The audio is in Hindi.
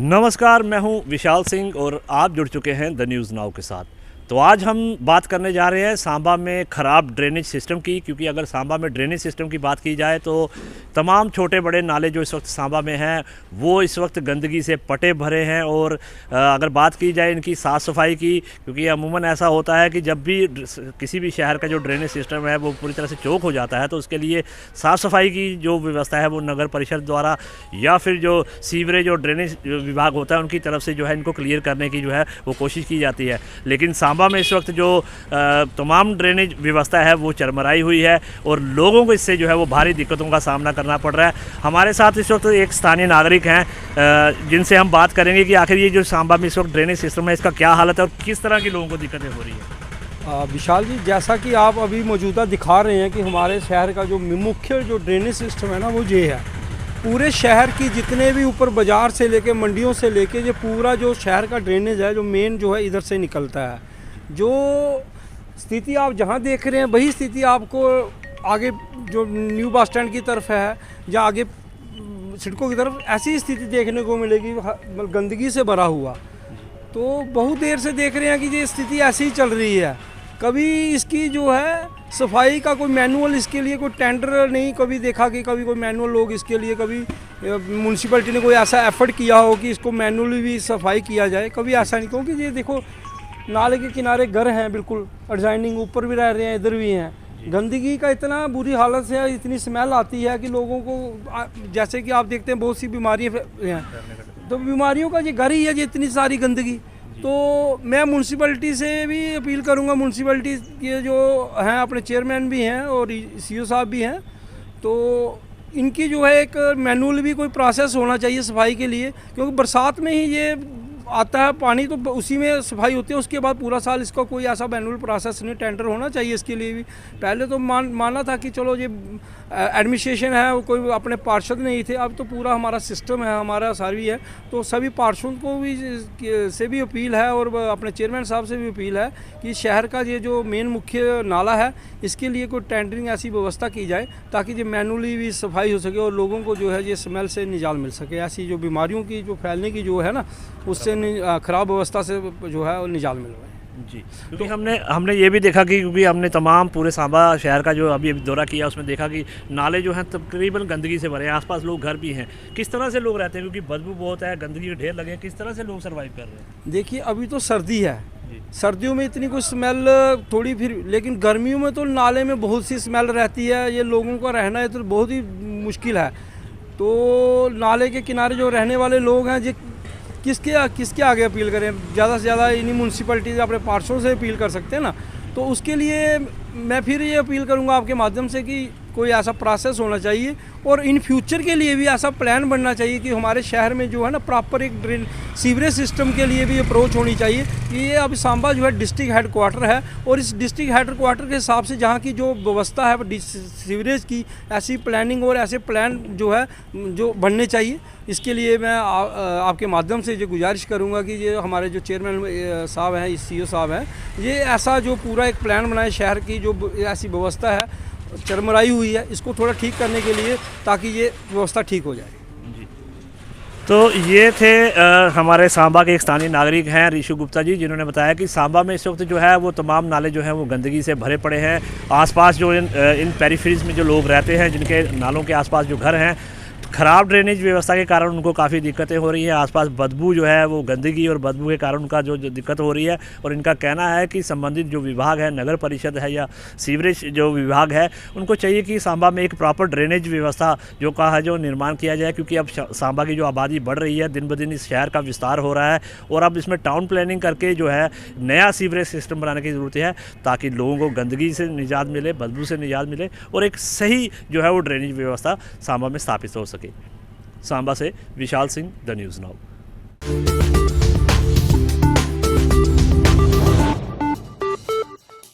नमस्कार, मैं हूं विशाल सिंह और आप जुड़ चुके हैं द न्यूज़ नाउ के साथ। तो आज हम बात करने जा रहे हैं सांबा में ख़राब ड्रेनेज सिस्टम की, क्योंकि अगर सांबा में ड्रेनेज सिस्टम की बात की जाए तो तमाम छोटे बड़े नाले जो इस वक्त सांबा में हैं वो इस वक्त गंदगी से पटे भरे हैं। और अगर बात की जाए इनकी साफ़ सफाई की, क्योंकि अमूमन ऐसा होता है कि जब भी किसी भी शहर का जो ड्रेनेज सिस्टम है वो पूरी तरह से चौक हो जाता है तो उसके लिए साफ़ सफाई की जो व्यवस्था है वो नगर परिषद द्वारा या फिर जो सीवरेज और ड्रेनेज विभाग होता है उनकी तरफ से जो है इनको क्लियर करने की जो है वो कोशिश की जाती है। लेकिन सांबा में इस वक्त जो तमाम ड्रेनेज व्यवस्था है वो चरमराई हुई है और लोगों को इससे जो है वो भारी दिक्कतों का सामना करना पड़ रहा है। हमारे साथ इस वक्त एक स्थानीय नागरिक हैं जिनसे हम बात करेंगे कि आखिर ये जो सांबा में इस वक्त ड्रेनेज सिस्टम है इसका क्या हालत है और किस तरह की लोगों को दिक्कतें हो रही है। विशाल जी, जैसा कि आप अभी मौजूदा दिखा रहे हैं कि हमारे शहर का जो मुख्य जो ड्रेनेज सिस्टम है ना वो ये है। पूरे शहर की जितने भी ऊपर बाज़ार से लेके मंडियों से लेके ये पूरा जो शहर का ड्रेनेज है जो मेन जो है इधर से निकलता है। जो स्थिति आप जहाँ देख रहे हैं वही स्थिति आपको आगे जो न्यू बस स्टैंड की तरफ है या आगे सड़कों की तरफ ऐसी स्थिति देखने को मिलेगी, गंदगी से भरा हुआ। तो बहुत देर से देख रहे हैं कि ये स्थिति ऐसी ही चल रही है। कभी इसकी जो है सफाई का कोई मैनुअल, इसके लिए कोई टेंडर नहीं कभी देखा कि कभी कोई मैनुअल लोग इसके लिए कभी म्यूनसिपैलिटी ने कोई ऐसा एफर्ट किया हो कि इसको मैनुअली भी सफाई किया जाए। कभी ऐसा नहीं, क्योंकि ये देखो नाले के किनारे घर हैं, बिल्कुल डिजाइनिंग ऊपर भी रह रहे हैं, इधर भी हैं। गंदगी का इतना बुरी हालत से है, इतनी स्मेल आती है कि लोगों को, जैसे कि आप देखते हैं बहुत सी बीमारियाँ हैं, तो बीमारियों का ये घर ही है ये इतनी सारी गंदगी। तो मैं म्यूनसिपैलिटी से भी अपील करूंगा, म्यूनसिपैलिटी के जो हैं अपने चेयरमैन भी हैं और सीईओ साहब भी हैं, तो इनकी जो है एक मैनुअल भी कोई प्रोसेस होना चाहिए सफाई के लिए, क्योंकि बरसात में ही ये आता है पानी तो उसी में सफाई होती है। उसके बाद पूरा साल इसका कोई ऐसा मैनुअल प्रोसेस नहीं, टेंडर होना चाहिए इसके लिए भी। पहले तो माना था कि चलो ये एडमिनिस्ट्रेशन है, वो कोई अपने पार्षद नहीं थे, अब तो पूरा हमारा सिस्टम है, हमारा सारी है। तो सभी पार्षद को भी से भी अपील है और अपने चेयरमैन साहब से भी अपील है कि शहर का ये जो मेन मुख्य नाला है इसके लिए कोई टेंडरिंग ऐसी व्यवस्था की जाए ताकि ये मैनुअली भी सफाई हो सके और लोगों को जो है ये स्मेल से निजात मिल सके। ऐसी जो बीमारियों की जो फैलने की जो है ना उससे ख़राब व्यवस्था से जो है वो निजात मिलवाए जी। क्योंकि हमने ये भी देखा कि क्योंकि हमने तमाम पूरे सांबा शहर का जो अभी दौरा किया उसमें देखा कि नाले जो हैं तकरीबन गंदगी से भरे हैं, आसपास लोग घर भी हैं। किस तरह से लोग रहते हैं, क्योंकि बदबू बहुत है, गंदगी के ढेर लगे हैं, किस तरह से लोग सर्वाइव कर रहे हैं? देखिए अभी तो सर्दी है, सर्दियों में इतनी कुछ स्मेल थोड़ी फिर, लेकिन गर्मियों में तो नाले में बहुत सी स्मेल रहती है। ये लोगों का रहना है तो बहुत ही मुश्किल है। तो नाले के किनारे जो रहने वाले लोग हैं ये किसके आगे अपील करें? ज़्यादा से ज़्यादा इन्हीं म्यूनसिपैलिटी से अपने पार्षदों से अपील कर सकते हैं ना। तो उसके लिए मैं फिर ये अपील करूंगा आपके माध्यम से कि कोई ऐसा प्रोसेस होना चाहिए और इन फ्यूचर के लिए भी ऐसा प्लान बनना चाहिए कि हमारे शहर में जो है ना प्रॉपर एक सीवरेज सिस्टम के लिए भी अप्रोच होनी चाहिए कि ये अब सांबा जो है डिस्ट्रिक्ट हेडक्वार्टर है और इस डिस्ट्रिक्ट हेडक्वार्टर के हिसाब से जहाँ की जो व्यवस्था है सीवरेज की, ऐसी प्लानिंग और ऐसे प्लान जो है जो बनने चाहिए। इसके लिए मैं आपके माध्यम से जो गुजारिश करूँगा कि ये हमारे जो चेयरमैन साहब हैं, सीईओ साहब हैं, ये ऐसा जो पूरा एक प्लान बनाए शहर की जो ऐसी व्यवस्था है चरमराई हुई है इसको थोड़ा ठीक करने के लिए, ताकि ये व्यवस्था ठीक हो जाए। जी। तो ये थे हमारे सांबा के एक स्थानीय नागरिक हैं ऋषु गुप्ता जी, जिन्होंने बताया कि सांबा में इस वक्त जो है वो तमाम नाले जो हैं वो गंदगी से भरे पड़े हैं। आसपास जो इन पेरिफेरीज में जो लोग रहते हैं, जिनके नालों के आसपास जो घर हैं, ख़राब ड्रेनेज व्यवस्था के कारण उनको काफ़ी दिक्कतें हो रही हैं। आसपास बदबू जो है वो गंदगी और बदबू के कारण उनका जो दिक्कत हो रही है। और इनका कहना है कि संबंधित जो विभाग है, नगर परिषद है या सीवरेज जो विभाग है, उनको चाहिए कि सांबा में एक प्रॉपर ड्रेनेज व्यवस्था जो का है जो निर्माण किया जाए, क्योंकि अब सांबा की जो आबादी बढ़ रही है, दिन ब दिन इस शहर का विस्तार हो रहा है और अब इसमें टाउन प्लानिंग करके जो है नया सीवरेज सिस्टम बनाने की ज़रूरत है ताकि लोगों को गंदगी से निजात मिले, बदबू से निजात मिले और एक सही जो है वो ड्रेनेज व्यवस्था सांबा में स्थापित हो सके। सांबा से Vishal Singh, the news now.